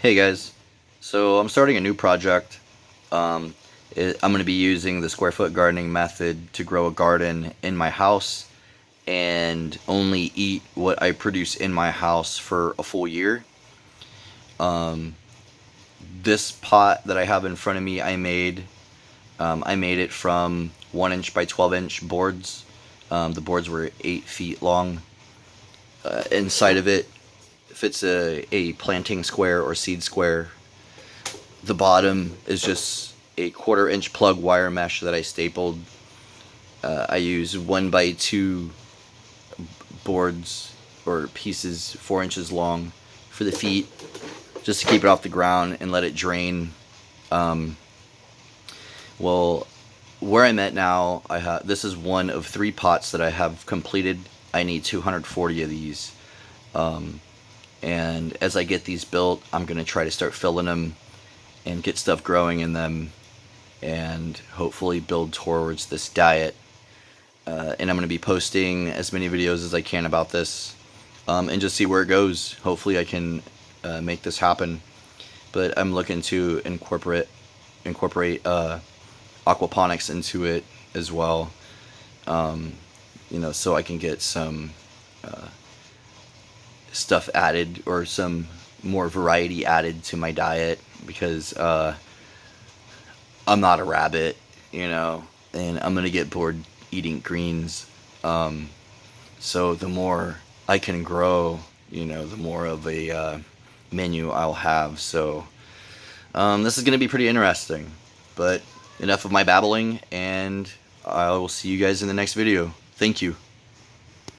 Hey guys, so I'm starting a new project. I'm going to be using the square foot gardening method to grow a garden in my house and only eat what I produce in my house for a full year. This pot that I have in front of me, I made it from 1 inch by 12 inch boards. The boards were 8 feet long. Inside of it fits a planting square or seed square. The bottom is just a 1/4 inch plug wire mesh that I stapled. I use 1 by 2 boards or pieces 4 inches long for the feet, just to keep it off the ground and let it drain. Well, where I'm at now, this is one of 3 pots that I have completed. I need 240 of these. And as I get these built, I'm going to try to start filling them and get stuff growing in them and hopefully build towards this diet. And I'm going to be posting as many videos as I can about this and just see where it goes. Hopefully I can make this happen. But I'm looking to incorporate aquaponics into it as well, so I can get some stuff added or some more variety added to my diet, because I'm not a rabbit, and I'm gonna get bored eating greens. So the more I can grow, the more of a menu I'll have. So this is gonna be pretty interesting. But enough of my babbling, and I will see you guys in the next video. Thank you.